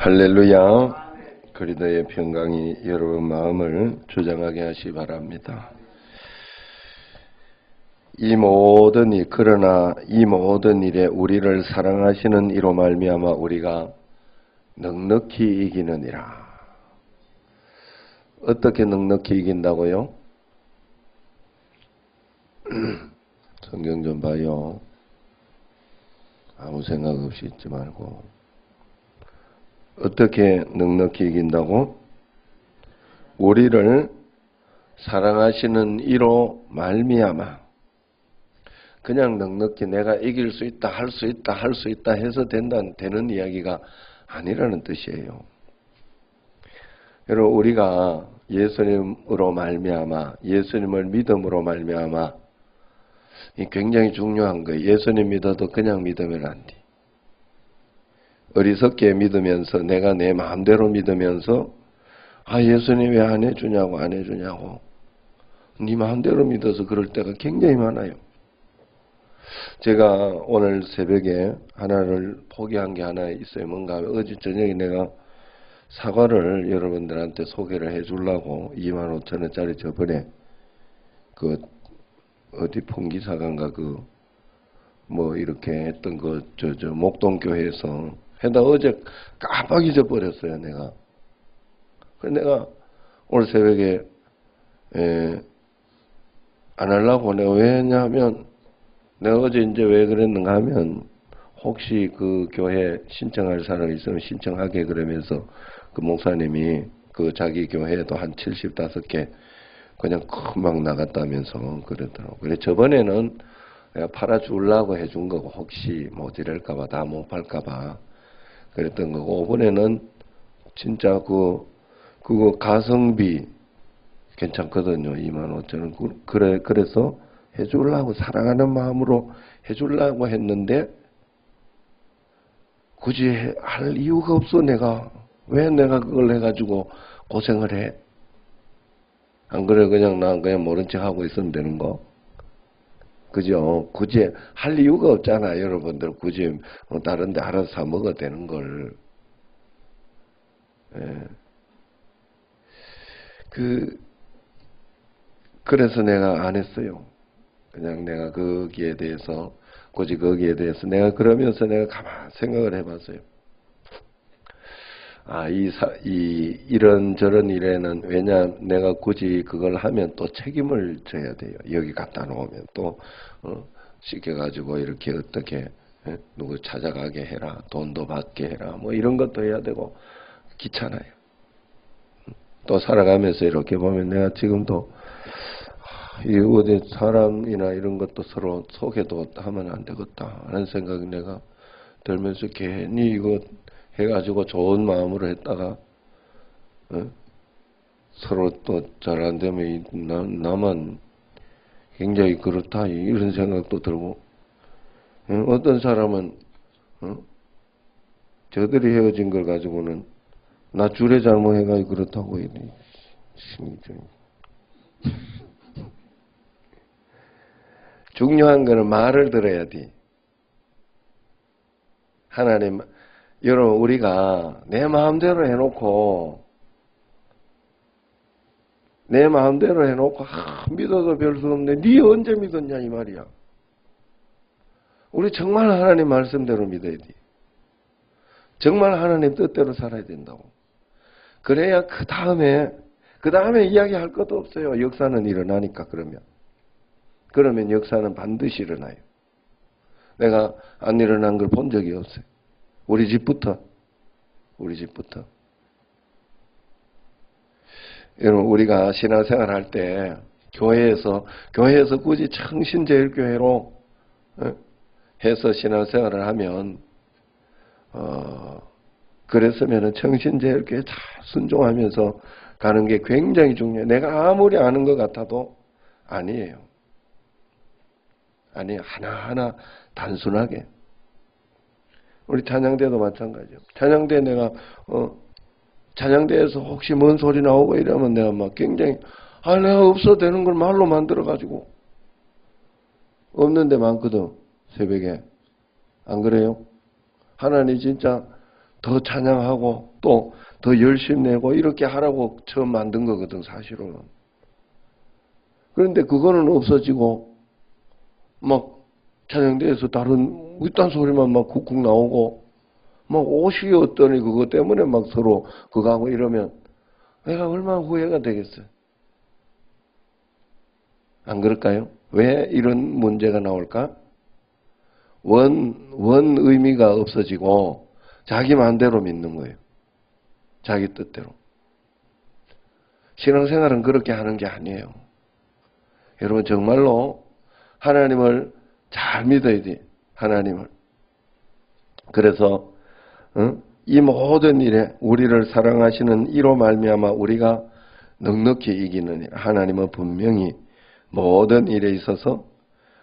할렐루야. 그리스도의 평강이 여러분 마음을 주장하게 하시 바랍니다. 그러나 이 모든 일에 우리를 사랑하시는 이로 말미암아 우리가 넉넉히 이기느니라. 어떻게 넉넉히 이긴다고요? 성경 좀 봐요. 아무 생각 없이 있지 말고. 어떻게 넉넉히 이긴다고? 우리를 사랑하시는 이로 말미암아. 그냥 넉넉히 내가 이길 수 있다, 할 수 있다 해서 되는 이야기가 아니라는 뜻이에요. 여러분, 우리가 예수님으로 말미암아, 예수님을 믿음으로 말미암아, 이 굉장히 중요한 거예요. 예수님 믿어도 그냥 믿으면 안 돼. 어리석게 믿으면서, 내가 내 마음대로 믿으면서, 예수님 왜 안 해주냐고, 네 마음대로 믿어서 그럴 때가 굉장히 많아요. 제가 오늘 새벽에 하나를 포기한 게 하나 있어요. 뭔가 하면 어제 저녁에 내가 사과를 여러분들한테 소개를 해주려고 25,000원짜리 저번에 어디 풍기사관가 이렇게 했던 목동교회에서 해다 어제 깜빡 잊어버렸어요, 내가. 그래서 내가 오늘 새벽에, 안 하려고 내가 왜냐하면 내가 어제 이제 왜 그랬는가 하면 혹시 그 교회 신청할 사람이 있으면 신청하게 그러면서 그 목사님이 자기 교회에도 한 75개 그냥 금방 나갔다면서 그러더라고. 그래 저번에는 내가 팔아주려고 해준 거고 혹시 모자랄까봐 다 못 팔까봐 그랬던 거고 이번에는 진짜 그거 가성비 괜찮거든요. 25,000원. 그래서 해주려고 사랑하는 마음으로 해주려고 했는데 굳이 할 이유가 없어. 왜 내가 그걸 해가지고 고생을 해? 안 그래 난 그냥 모른 척 하고 있으면 되는 거. 그죠? 굳이 할 이유가 없잖아. 여러분들 굳이 다른 데 알아서 사 먹어도 되는 걸. 예. 그래서 내가 안 했어요. 그냥 내가 거기에 대해서 내가 그러면서 내가 가만 생각을 해봤어요. 이런저런 일에는 내가 굳이 그걸 하면 또 책임을 져야 돼요. 여기 갖다 놓으면 또, 시켜가지고 이렇게 어떻게, 누구 찾아가게 해라, 돈도 받게 해라, 이런 것도 해야 되고, 귀찮아요. 또 살아가면서 이렇게 보면 내가 지금도, 어디 사람이나 이런 것도 서로 소개도 하면 안 되겠다 하는 생각이 내가 들면서 괜히 이거 해가지고 좋은 마음으로 했다가 서로 또 잘 안 되면 나만 굉장히 그렇다 이런 생각도 들고 어떤 사람은 저들이 헤어진 걸 가지고는 나 줄에 잘못해가지고 그렇다고 이래. 중요한 거는 말을 들어야 돼. 하나님, 여러분 우리가 내 마음대로 해놓고 믿어도 별 수 없네. 네 언제 믿었냐 이 말이야. 우리 정말 하나님 말씀대로 믿어야 돼. 정말 하나님 뜻대로 살아야 된다고. 그래야 그 다음에 이야기할 것도 없어요. 역사는 일어나니까 그러면 역사는 반드시 일어나요. 내가 안 일어난 걸 본 적이 없어요. 우리 집부터. 여러분, 우리가 신앙생활 할 때, 교회에서 굳이 청신제일교회로 해서 신앙생활을 하면, 그랬으면은 청신제일교회 잘 순종하면서 가는 게 굉장히 중요해요. 내가 아무리 아는 것 같아도 아니에요. 하나하나 단순하게. 우리 찬양대도 마찬가지예요. 찬양대 내가, 찬양대에서 혹시 뭔 소리 나오고 이러면 내가 막 굉장히, 내가 없어도 되는 걸 말로 만들어가지고. 없는 데 많거든, 새벽에. 안 그래요? 하나님 진짜 더 찬양하고 또 더 열심히 내고 이렇게 하라고 처음 만든 거거든, 사실은. 그런데 그거는 없어지고 막 찬양대에서 다른 이딴 소리만 막 쿡쿡 나오고 막 옷이 어떠니 그것 때문에 막 서로 그거 하고 이러면 내가 얼마나 후회가 되겠어요. 안 그럴까요? 왜 이런 문제가 나올까? 원 의미가 없어지고 자기 마음대로 믿는 거예요. 자기 뜻대로. 신앙생활은 그렇게 하는 게 아니에요. 여러분 정말로 하나님을 잘 믿어야 돼. 하나님을. 그래서 이 모든 일에 우리를 사랑하시는 이로 말미암아 우리가 넉넉히 이기는 일. 하나님은 분명히 모든 일에 있어서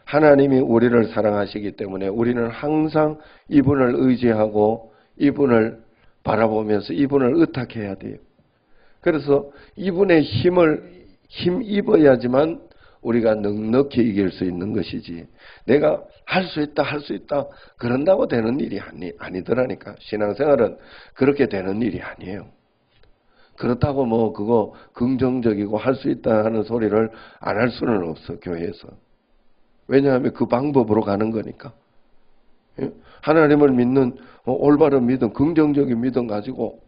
하나님이 우리를 사랑하시기 때문에 우리는 항상 이분을 의지하고 이분을 바라보면서 이분을 의탁해야 돼요. 그래서 이분의 힘입어야지만 우리가 넉넉히 이길 수 있는 것이지 내가 할 수 있다 그런다고 되는 일이 아니더라니까. 신앙생활은 그렇게 되는 일이 아니에요. 그렇다고 뭐 그거 긍정적이고 할 수 있다 하는 소리를 안 할 수는 없어, 교회에서. 왜냐하면 그 방법으로 가는 거니까. 하나님을 믿는 올바른 믿음, 긍정적인 믿음 가지고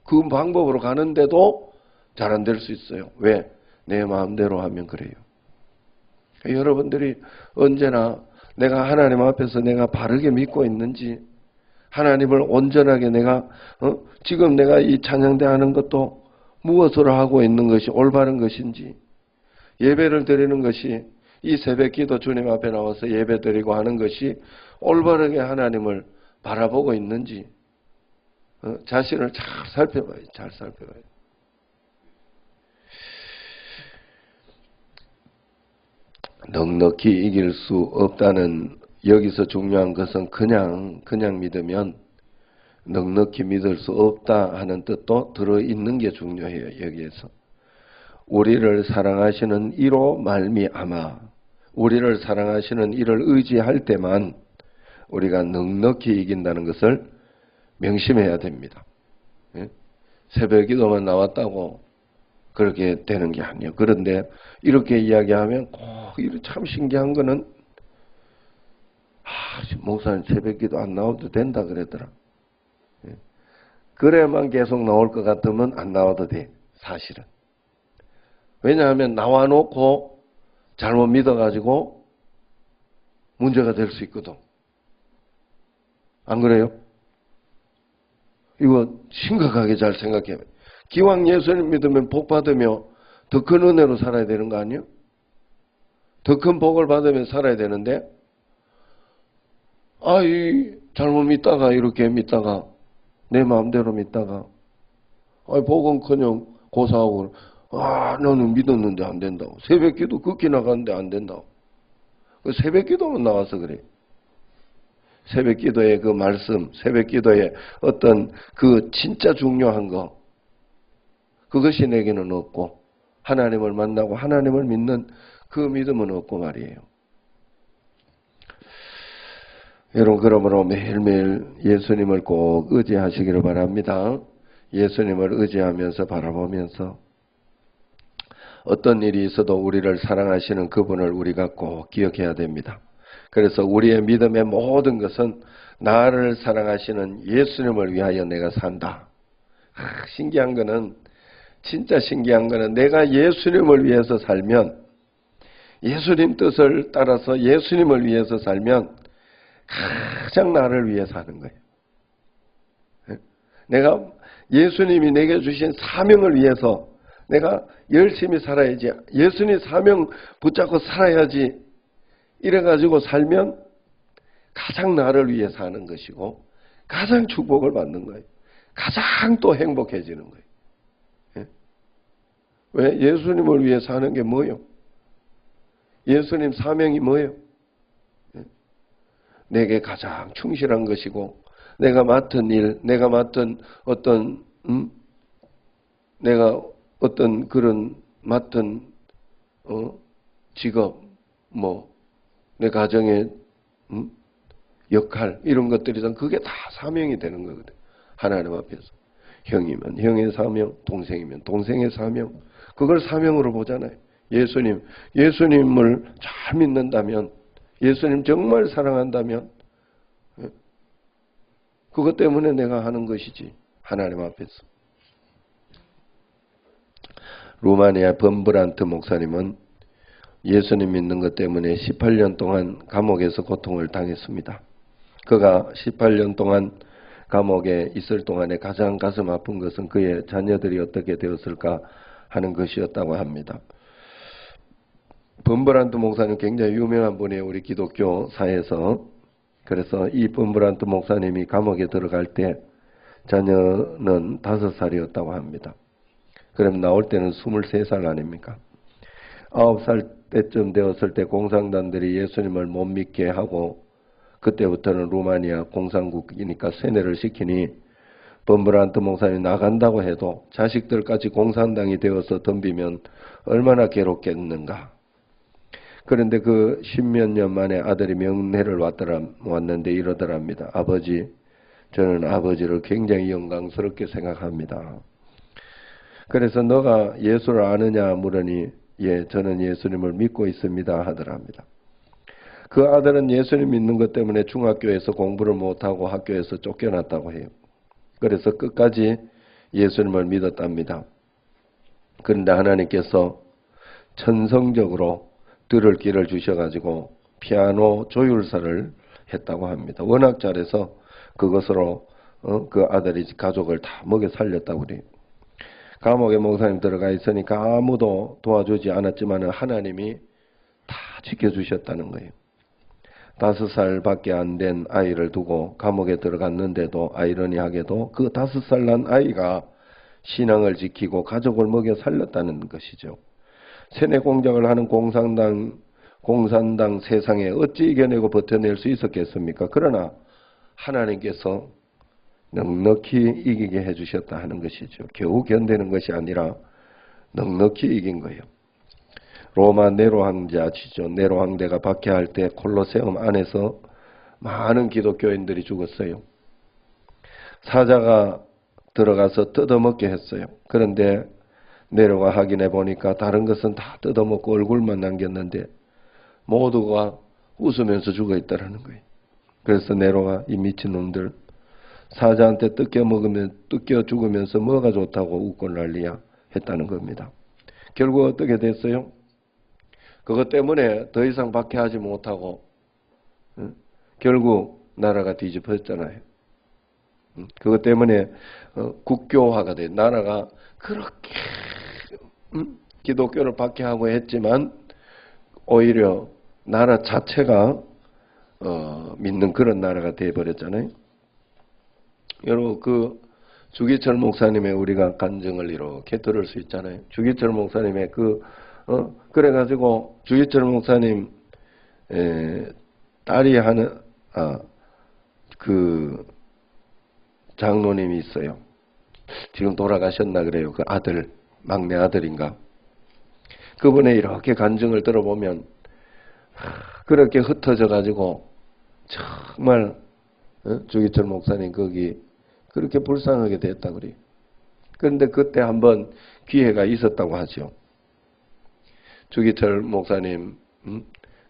그 방법으로 가는데도 잘 안 될 수 있어요. 왜? 내 마음대로 하면 그래요. 여러분들이 언제나 내가 하나님 앞에서 내가 바르게 믿고 있는지, 하나님을 온전하게 내가 지금 내가 이 찬양대 하는 것도 무엇으로 하고 있는 것이 올바른 것인지, 예배를 드리는 것이 이 새벽기도 주님 앞에 나와서 예배 드리고 하는 것이 올바르게 하나님을 바라보고 있는지 자신을 잘 살펴봐요. 잘 살펴봐요. 넉넉히 이길 수 없다는 여기서 중요한 것은 그냥 믿으면 넉넉히 믿을 수 없다 하는 뜻도 들어있는 게 중요해요. 여기에서. 우리를 사랑하시는 이로 말미암아 우리를 사랑하시는 이를 의지할 때만 우리가 넉넉히 이긴다는 것을 명심해야 됩니다. 새벽 기도만 나왔다고 그렇게 되는 게 아니에요. 그런데 이렇게 이야기하면 꼭 참 신기한 거는 목사님 새벽 기도 안 나와도 된다 그러더라. 그래만 계속 나올 것 같으면 안 나와도 돼. 사실은. 왜냐하면 나와놓고 잘못 믿어가지고 문제가 될 수 있거든. 안 그래요? 이거 심각하게 잘 생각해. 기왕 예수님 믿으면 복 받으며 더 큰 은혜로 살아야 되는 거 아니에요? 더 큰 복을 받으며 살아야 되는데 잘못 믿다가 이렇게 믿다가 내 마음대로 믿다가 복은커녕 고사하고 너는 믿었는데 안 된다고. 새벽기도 극히 나가는데 안 된다고. 새벽기도만 나와서 그래. 새벽기도의 그 말씀, 새벽기도의 어떤 그 진짜 중요한 거, 그것이 내게는 없고 하나님을 만나고 하나님을 믿는 그 믿음은 없고 말이에요. 여러분 그러므로 매일매일 예수님을 꼭 의지하시기를 바랍니다. 예수님을 의지하면서 바라보면서 어떤 일이 있어도 우리를 사랑하시는 그분을 우리가 꼭 기억해야 됩니다. 그래서 우리의 믿음의 모든 것은 나를 사랑하시는 예수님을 위하여 내가 산다. 진짜 신기한 거는 내가 예수님을 위해서 살면, 예수님 뜻을 따라서 예수님을 위해서 살면 가장 나를 위해 사는 거예요. 내가 예수님이 내게 주신 사명을 위해서 내가 열심히 살아야지, 예수님 사명 붙잡고 살아야지, 이래가지고 살면 가장 나를 위해 사는 것이고 가장 축복을 받는 거예요. 가장 또 행복해지는 거예요. 왜? 예수님을 위해 사는 게 뭐예요? 예수님 사명이 뭐예요? 내게 가장 충실한 것이고 내가 맡은 일, 내가 맡은 내가 어떤 그런 맡은 직업, 내 가정의 역할, 이런 것들이 그게 다 사명이 되는 거거든. 하나님 앞에서. 형이면 형의 사명, 동생이면 동생의 사명. 그걸 사명으로 보잖아요. 예수님을 잘 믿는다면, 예수님 정말 사랑한다면, 그것 때문에 내가 하는 것이지. 하나님 앞에서. 루마니아 범브란트 목사님은 예수님 믿는 것 때문에 18년 동안 감옥에서 고통을 당했습니다. 그가 18년 동안 감옥에 있을 동안에 가장 가슴 아픈 것은 그의 자녀들이 어떻게 되었을까 하는 것이었다고 합니다. 범브란트 목사님 굉장히 유명한 분이에요. 우리 기독교사에서. 그래서 이 범브란트 목사님이 감옥에 들어갈 때 자녀는 5살이었다고 합니다. 그럼 나올 때는 23살 아닙니까? 9살 때쯤 되었을 때 공산당들이 예수님을 못 믿게 하고 그때부터는 루마니아 공산국이니까 세뇌를 시키니 범브란트 목사님이 나간다고 해도 자식들까지 공산당이 되어서 덤비면 얼마나 괴롭겠는가. 그런데 그 10몇 년 만에 아들이 명례를 왔는데 이러더랍니다. 아버지, 저는 아버지를 굉장히 영광스럽게 생각합니다. 그래서 너가 예수를 아느냐 물으니 예, 저는 예수님을 믿고 있습니다 하더랍니다. 그 아들은 예수님 믿는 것 때문에 중학교에서 공부를 못하고 학교에서 쫓겨났다고 해요. 그래서 끝까지 예수님을 믿었답니다. 그런데 하나님께서 천성적으로 들을 길을 주셔가지고 피아노 조율사를 했다고 합니다. 워낙 잘해서 그것으로 그 아들이 가족을 다 먹여 살렸다고 그래요. 감옥에 목사님 들어가 있으니까 아무도 도와주지 않았지만 하나님이 다 지켜주셨다는 거예요. 5살밖에 안 된 아이를 두고 감옥에 들어갔는데도 아이러니하게도 그 5살 난 아이가 신앙을 지키고 가족을 먹여 살렸다는 것이죠. 세뇌 공작을 하는 공산당 세상에 어찌 이겨내고 버텨낼 수 있었겠습니까? 그러나 하나님께서 넉넉히 이기게 해주셨다 하는 것이죠. 겨우 견디는 것이 아니라 넉넉히 이긴 거예요. 로마 네로 황제 아시죠? 네로 황제가 박해할 때 콜로세움 안에서 많은 기독교인들이 죽었어요. 사자가 들어가서 뜯어먹게 했어요. 그런데 네로가 확인해 보니까 다른 것은 다 뜯어먹고 얼굴만 남겼는데 모두가 웃으면서 죽어 있다는 거예요. 그래서 네로가 이 미친놈들 사자한테 뜯겨 죽으면서 뭐가 좋다고 웃고 난리야 했다는 겁니다. 결국 어떻게 됐어요? 그것 때문에 더 이상 박해하지 못하고 결국 나라가 뒤집어졌잖아요. 그것 때문에 국교화가 돼. 나라가 그렇게 기독교를 박해하고 했지만 오히려 나라 자체가 믿는 그런 나라가 돼버렸잖아요. 여러분 그 주기철 목사님의 우리가 간증을 이렇게 들을 수 있잖아요. 주기철 목사님의 그래가지고 주기철 목사님 딸이 하는 그 장로님이 있어요. 지금 돌아가셨나 그래요. 그 아들, 막내 아들인가. 그분의 이렇게 간증을 들어보면 그렇게 흩어져 가지고 정말 주기철 목사님 거기 그렇게 불쌍하게 됐다 그래요. 그런데 그때 한번 기회가 있었다고 하죠. 주기철 목사님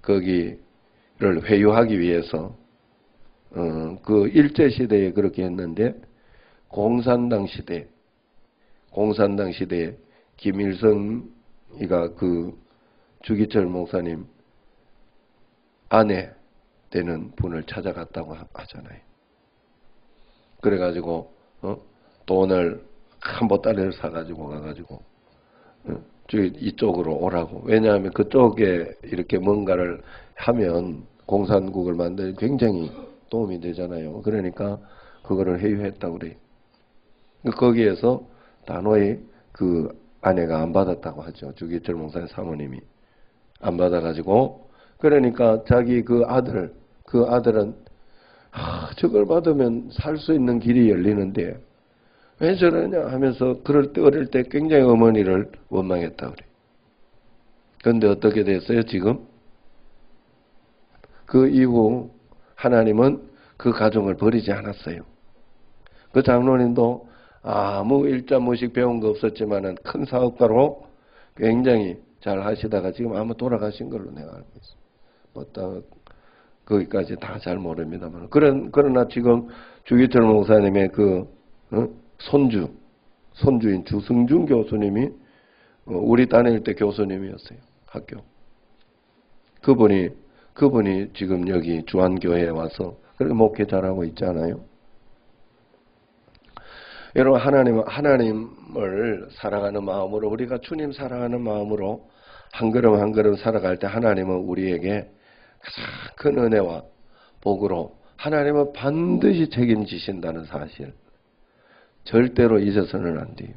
거기를 회유하기 위해서 그 일제 시대에 그렇게 했는데 공산당 시대에 김일성이가 그 주기철 목사님 아내 되는 분을 찾아갔다고 하잖아요. 그래가지고 돈을 한 보따리를 사가지고 가가지고 이쪽으로 오라고. 왜냐하면 그쪽에 이렇게 뭔가를 하면 공산국을 만드는 굉장히 도움이 되잖아요. 그러니까 그거를 회유했다고 그래요. 거기에서 단호히 그 아내가 안 받았다고 하죠. 주기철 목사님 사모님이 안 받아가지고 그러니까 자기 그 아들은 저걸 받으면 살 수 있는 길이 열리는데 왜 저러냐 하면서 그럴 때 어릴 때 굉장히 어머니를 원망했다 그래. 그런데 어떻게 됐어요 지금? 그 이후 하나님은 그 가정을 버리지 않았어요. 그 장로님도 아무 일자무식 배운 거 없었지만은 큰 사업가로 굉장히 잘 하시다가 지금 아마 돌아가신 걸로 내가 알고 있어요. 뭐 거기까지 다 잘 모릅니다만. 그러나 지금 주기철 목사님의 손주인 주승준 교수님이 우리 다닐 때 교수님이었어요. 학교. 그분이 지금 여기 주안교회에 와서 그렇게 목회 잘하고 있잖아요. 여러분, 하나님을 사랑하는 마음으로, 우리가 주님 사랑하는 마음으로 한 걸음 한 걸음 살아갈 때 하나님은 우리에게 가장 큰 은혜와 복으로 하나님은 반드시 책임지신다는 사실 절대로 잊어서는 안 돼요.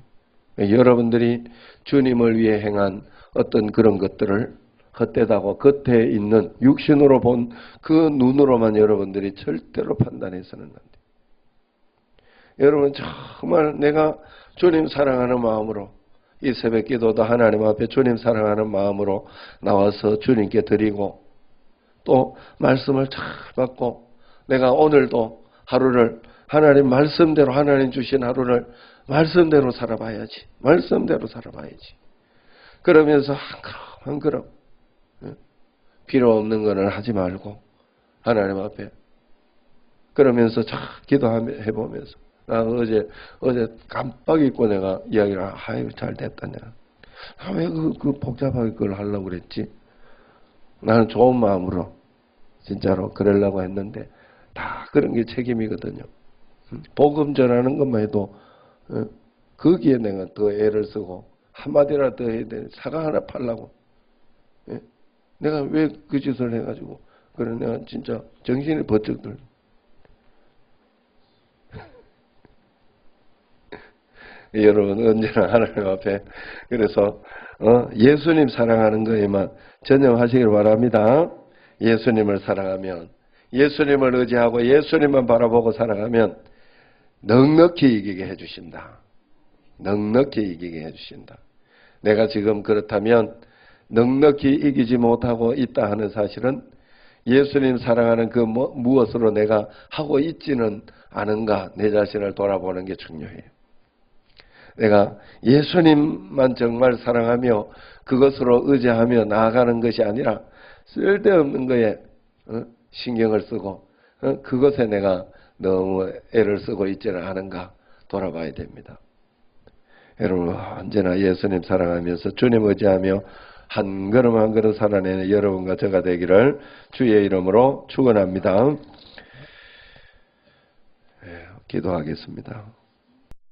여러분들이 주님을 위해 행한 어떤 그런 것들을 헛되다고 겉에 있는 육신으로 본 그 눈으로만 여러분들이 절대로 판단해서는 안 돼요. 여러분, 정말 내가 주님 사랑하는 마음으로 이 새벽 기도도 하나님 앞에 주님 사랑하는 마음으로 나와서 주님께 드리고 또 말씀을 잘 받고 내가 오늘도 하루를 하나님 말씀대로 하나님 주신 하루를 말씀대로 살아봐야지. 말씀대로 살아봐야지. 그러면서 한 걸음 필요 없는 거는 하지 말고 하나님 앞에 그러면서 잘 기도해보면서 나 어제 깜빡 잊고 내가 이야기를 아유 잘 됐다 내가 왜 그 복잡하게 그걸 하려고 그랬지. 나는 좋은 마음으로 진짜로 그러려고 했는데 다 그런 게 책임이거든요. 복음 전하는 것만 해도 거기에 내가 더 애를 쓰고 한마디라도 더 해야 되는 사과 하나 팔라고 내가 왜 그 짓을 해가지고 그래 내가 진짜 정신이 번쩍 들어. 여러분 언제나 하나님 앞에 그래서 예수님 사랑하는 거에만 전념하시길 바랍니다. 예수님을 사랑하면 예수님을 의지하고 예수님만 바라보고 살아가면 넉넉히 이기게 해주신다. 넉넉히 이기게 해주신다. 내가 지금 그렇다면 넉넉히 이기지 못하고 있다 하는 사실은 예수님 사랑하는 그 무엇으로 내가 하고 있지는 않은가 내 자신을 돌아보는 게 중요해요. 내가 예수님만 정말 사랑하며 그것으로 의지하며 나아가는 것이 아니라 쓸데없는 거에 신경을 쓰고 그것에 내가 너무 애를 쓰고 있지는 않은가 돌아봐야 됩니다. 여러분 언제나 예수님 사랑하면서 주님 의지하며 한 걸음 한 걸음 살아내는 여러분과 저가 되기를 주의 이름으로 축원합니다. 기도하겠습니다.